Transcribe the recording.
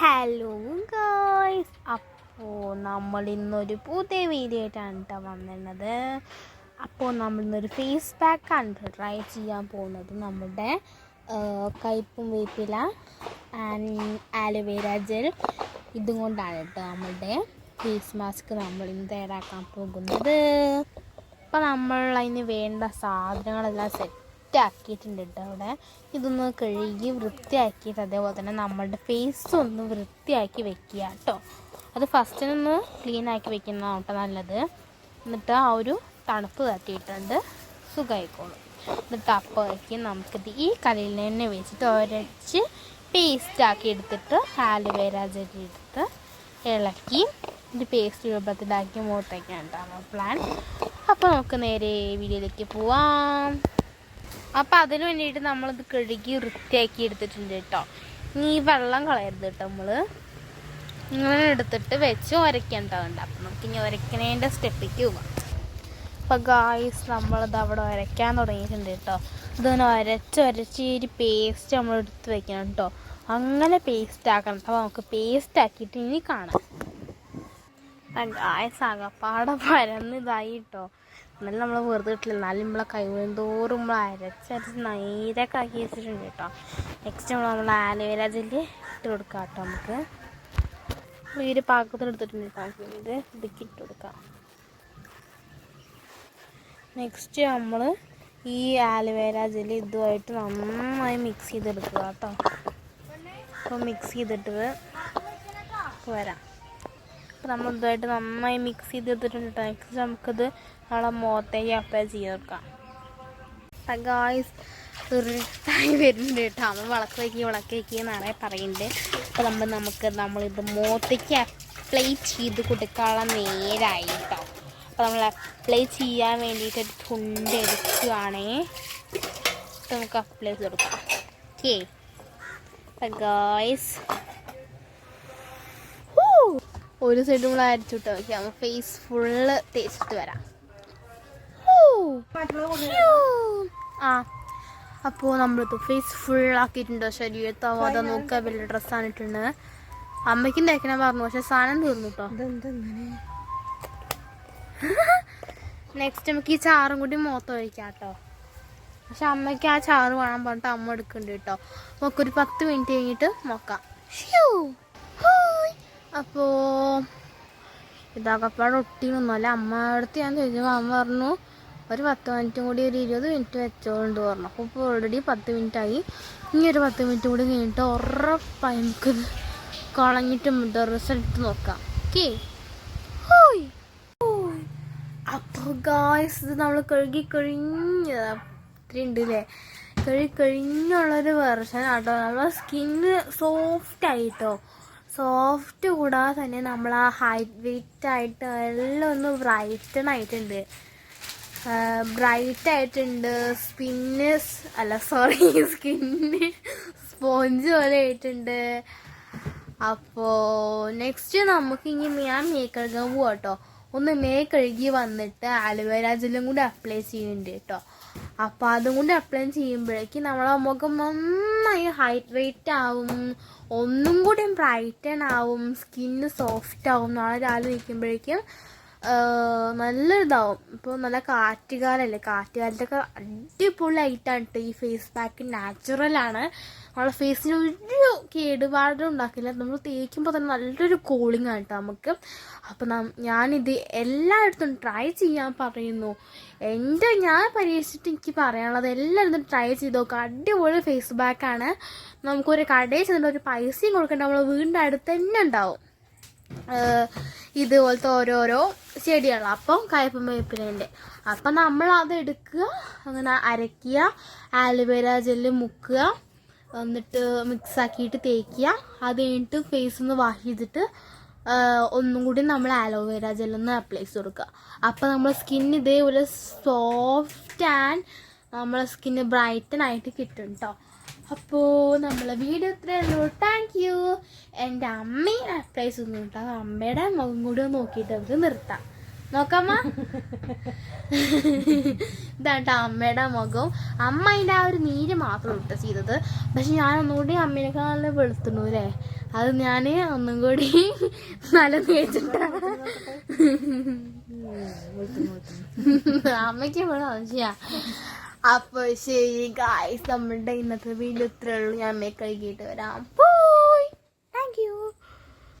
Hello guys, അപ്പോൾ നമ്മൾ ഇന്നൊരു പുതിയ വീഡിയോ ആയിട്ടാണ് കേട്ടോ വന്നിരുന്നത്. അപ്പോൾ നമ്മളിന്നൊരു ഫേസ് പാക്കാണ് ട്രൈ ചെയ്യാൻ പോകുന്നത്. നമ്മുടെ കയ്പും വേപ്പില ആൻഡ് ആലോവേര ജെൽ ഇതും കൊണ്ടാണ് കേട്ടോ നമ്മുടെ ഫേസ് മാസ്ക് നമ്മളിന്ന് തയ്യാറാക്കാൻ പോകുന്നത്. അപ്പോൾ നമ്മൾ അതിന് വേണ്ട സാധനങ്ങളെല്ലാം സെറ്റാക്കിയിട്ടുണ്ട് കേട്ടോ. അവിടെ ഇതൊന്ന് കഴുകി വൃത്തിയാക്കിയിട്ട് അതേപോലെ തന്നെ നമ്മളുടെ ഫേസ് ഒന്ന് വൃത്തിയാക്കി വെക്കുക കേട്ടോ. അത് ഫസ്റ്റിനൊന്ന് ക്ലീൻ ആക്കി വെക്കുന്നതാണ് കേട്ടോ നല്ലത്. എന്നിട്ട് ആ ഒരു തണുപ്പ് തട്ടിയിട്ടുണ്ട് സുഖമായിക്കോളും. എന്നിട്ട് അപ്പോഴേക്ക് നമുക്കിത് ഈ കല്ലിൽ തന്നെ വെച്ചിട്ട് ഒരച്ച് പേസ്റ്റാക്കി എടുത്തിട്ട് ആലോവേര ജെൽ എടുത്ത് ഇളക്കി ഇത് പേസ്റ്റ് രൂപത്തിലാക്കി മുഖത്തേക്കാണ് കേട്ടോ പ്ലാൻ. അപ്പോൾ നമുക്ക് നേരെ വീഡിയോയിലേക്ക് പോവാം. അപ്പോൾ അതിന് വേണ്ടിയിട്ട് നമ്മളിത് കഴുകി വൃത്തിയാക്കി എടുത്തിട്ടുണ്ട് കേട്ടോ. ഇനി ഈ വെള്ളം കളയരുത് കേട്ടോ. നമ്മൾ ഇങ്ങനെ എടുത്തിട്ട് വെച്ച് ഉരയ്ക്കേണ്ടതുണ്ട്. അപ്പം നമുക്ക് ഇനി ഉരയ്ക്കണേൻ്റെ സ്റ്റെപ്പിലേക്ക് പോകാം. അപ്പോൾ ഗായ്സ്, നമ്മളിത് അവിടെ ഉരയ്ക്കാൻ തുടങ്ങിയിട്ടുണ്ട് കേട്ടോ. ഇതിങ്ങനെ ഉരച്ച് ഈ ഒരു പേസ്റ്റ് നമ്മൾ എടുത്ത് വെക്കണം കേട്ടോ. അങ്ങനെ പേസ്റ്റ് ആക്കണം. അപ്പോൾ നമുക്ക് പേസ്റ്റ് ആക്കിയിട്ട് ഇനി കാണാം. ഗായ്സ് ആകപ്പാടെ പരന്നിതായി കേട്ടോ. എന്നാലും നമ്മൾ വെറുതെ ഇട്ടില്ല. എന്നാലും നമ്മളെ കൈവന്തോറും നമ്മൾ അരച്ചരച്ച് നേരൊക്കെ ആക്കി വെച്ചിട്ടുണ്ട് കേട്ടോ. നെക്സ്റ്റ് നമ്മൾ ആലോവേര ജെല്ല് ഇട്ട് കൊടുക്കാം കേട്ടോ. നമുക്ക് ഈ ഒരു പാകത്തിന് എടുത്തിട്ടുണ്ട് കേട്ടോ. ഇത് ഇടുക്കി ഇട്ട് കൊടുക്കാം. നെക്സ്റ്റ് നമ്മൾ ഈ ആലോവേര ജെല്ല് ഇതുമായിട്ട് നന്നായി മിക്സ് ചെയ്തെടുക്കുക കേട്ടോ. അപ്പോൾ മിക്സ് ചെയ്തിട്ട് വരാം. അപ്പോൾ നമ്മൾ ഇതുമായിട്ട് നന്നായി മിക്സ് ചെയ്തെടുത്തിട്ടുണ്ട് കേട്ടോ. നെക്സ്റ്റ് നമുക്കിത് നമ്മളെ മുഖത്തേക്ക് അപ്ലൈ ചെയ്ത് വെക്കാം. ഗായ്സ്, ഇറിട്ടായി വരുന്നുണ്ട് കേട്ടോ. നമ്മൾ വിളക്ക് വയ്ക്കുക എന്നാണ് പറയുന്നത്. അപ്പോൾ നമ്മളിത് മുഖത്തേക്ക് അപ്ലൈ ചെയ്ത് കൊടുക്കാനുള്ള നേരായി കേട്ടോ. അപ്പോൾ നമ്മൾ അപ്ലൈ ചെയ്യാൻ വേണ്ടിയിട്ട് ഒരു തുണ്ട് എടുക്കുകയാണേ. നമുക്ക് അപ്ലൈ ചെയ്ത് കൊടുക്കാം. ഓക്കെ ഗായ്സ്, ഒരു സൈഡ് നമ്മൾ അരച്ചിട്ട് വയ്ക്കാം. ഫേസ് ഫുള്ള് തേച്ചിട്ട് വരാം. അപ്പോൾ നമ്മളിത് ഫേസ് ഫുള്ളാക്കിയിട്ടുണ്ടോ ശരീരത്താവാതെ നോക്കുക. വലിയ ഡ്രസ്സാണ് ഇട്ടുണ്ട്. അമ്മയ്ക്കും തേക്കണ പറഞ്ഞു, പക്ഷെ സാധനം തീർന്നു കേട്ടോ. നെക്സ്റ്റ് നമുക്ക് ഈ ചാറും കൂടി മുഖത്ത് ഒഴിക്കാം കേട്ടോ. പക്ഷെ അമ്മയ്ക്ക് ആ ചാറ് വേണം പറഞ്ഞിട്ട് അമ്മ എടുക്കുന്നുണ്ട് കേട്ടോ. നമുക്കൊരു 10 മിനിറ്റ് കഴിഞ്ഞിട്ട് നോക്കാം. അപ്പോൾ ഇതാകപ്പാട് ഒട്ടിയൊന്നുമല്ല. അമ്മയുടെ അടുത്ത് ഞാൻ ചോദിച്ചപ്പോൾ അമ്മ പറഞ്ഞു ഒരു 10 മിനിറ്റും കൂടി ഒരു 20 മിനിറ്റ് വെച്ചോണ്ട് പറഞ്ഞു. അപ്പോൾ ഇപ്പോൾ ഓൾറെഡി 10 മിനിറ്റായി. ഇനി ഒരു 10 മിനിറ്റ് കൂടി കഴിഞ്ഞിട്ട് ഉറപ്പായി നമുക്കിത് കളഞ്ഞിട്ട് റിസൾട്ട് നോക്കാം. ഓക്കെ. അപ്പോൾ ഗായ്സ്, ഇത് നമ്മൾ കഴുകിക്കഴിഞ്ഞുണ്ട് അല്ലേ. കഴുകിക്കഴിഞ്ഞുള്ളൊരു വെർഷൻ ആട്ടോ. നമ്മുടെ സ്കിന്ന് സോഫ്റ്റ് ആയിട്ടോ. സോഫ്റ്റ് കൂടാതെ തന്നെ നമ്മൾ ആ ഹൈറ്റ് വെയിറ്റ് ആയിട്ട് എല്ലാം ഒന്ന് ബ്രൈറ്റൺ ആയിട്ടുണ്ട്. സ്കിന്ന് സ്പോഞ്ച് പോലെ ആയിട്ടുണ്ട്. അപ്പോൾ നെക്സ്റ്റ് നമുക്ക് ഇനി ഞാൻ കഴുകാൻ പോവാം കേട്ടോ. ഒന്ന് കഴുകി വന്നിട്ട് ആലോവേര ജെല്ലും കൂടി അപ്ലൈ ചെയ്യുന്നുണ്ട് കേട്ടോ. അപ്പോൾ അതും കൂടി അപ്ലൈ ചെയ്യുമ്പോഴേക്കും നമ്മളെ മുഖം നന്നായി ഹൈറ്റ് വെയിറ്റ് ആവും, ഒന്നും കൂടി ബ്രൈറ്റൺ ആവും, സ്കിന്ന് സോഫ്റ്റ് ആവും. നാളെ രാവിലെ വയ്ക്കുമ്പോഴേക്കും നല്ലതാവും. ഇപ്പോൾ നല്ല കാറ്റുകാലല്ലേ, കാറ്റുകാലത്തൊക്കെ അടിപൊളിയായിട്ടാണ് കേട്ടോ ഈ ഫേസ് പാക്ക്. നാച്ചുറലാണ്. നമ്മളെ ഫേസിന് ഒരു കേടുപാടും ഉണ്ടാക്കില്ല. നമ്മൾ തേക്കുമ്പോൾ തന്നെ നല്ലൊരു കൂളിംഗ് ആണ് കേട്ടോ നമുക്ക്. അപ്പം ഞാനിത് എല്ലായിടത്തും ട്രൈ ചെയ്യാൻ പറയുന്നു. ഞാൻ പരീക്ഷിച്ചിട്ട് എനിക്ക് പറയാനുള്ളത് എല്ലായിടത്തും ട്രൈ ചെയ്ത് നോക്കുക. അടിപൊളി ഫേസ് പാക്കാണ്. നമുക്കൊരു കടയിൽ ചെന്നിട്ട് ഒരു പൈസയും കൊടുക്കേണ്ട, നമ്മൾ വീടിൻ്റെ അടുത്ത് തന്നെ ഉണ്ടാവും ഇതുപോലത്തെ ഓരോരോ ചെടികൾ. അപ്പം കയ്പും വേപ്പിലേൻ്റെ. അപ്പം നമ്മൾ അത് എടുക്കുക, അങ്ങനെ അരയ്ക്കുക, ആലോവേര ജെല്ല് മുക്കുക, എന്നിട്ട് മിക്സാക്കിയിട്ട് തേക്കുക. അത് കഴിഞ്ഞിട്ട് ഫേസ് ഒന്ന് വാഷ് ചെയ്തിട്ട് ഒന്നും കൂടി നമ്മൾ ആലോവേര ജെല്ലൊന്ന് അപ്ലൈ ചെയ്ത് കൊടുക്കുക. അപ്പം നമ്മുടെ സ്കിൻ ഇതേപോലെ സോഫ്റ്റ് ആൻഡ് നമ്മളെ സ്കിന്ന് ബ്രൈറ്റൻ ആയിട്ട് കിട്ടും കേട്ടോ. അപ്പോൾ നമ്മളെ വീഡിയോ ഇത്രയേ ഉള്ളൂ. Thank you. എൻ്റെ അമ്മയും അപ്ലൈ ചെയ്യുന്നു കേട്ടോ. അമ്മയുടെ മുഖം കൂടി നോക്കിയിട്ട് നമുക്ക് നിർത്താം. നോക്കമ്മ. ഇതാട്ടോ അമ്മയുടെ മുഖം. അമ്മ അതിൻ്റെ ആ ഒരു നീര് മാത്രം ഇട്ട് ചെയ്തത്. പക്ഷെ ഞാൻ ഒന്നുകൂടി അമ്മേനെക്കാളും വെളുത്തുള്ളൂ അല്ലേ. അത് ഞാൻ ഒന്നും കൂടി നല്ല തേച്ചിട്ടാണ്. അമ്മയ്ക്ക് ഇവിടെ ആവശ്യ. അപ്പൊ ശരി ഗായ്സ്, നമ്മളുടെ ഇന്നത്തെ വീഡിയോ ഇത്രേ ഉള്ളൂ. ഞാൻ അമ്മയെ കഴുകിയിട്ട് വരാം.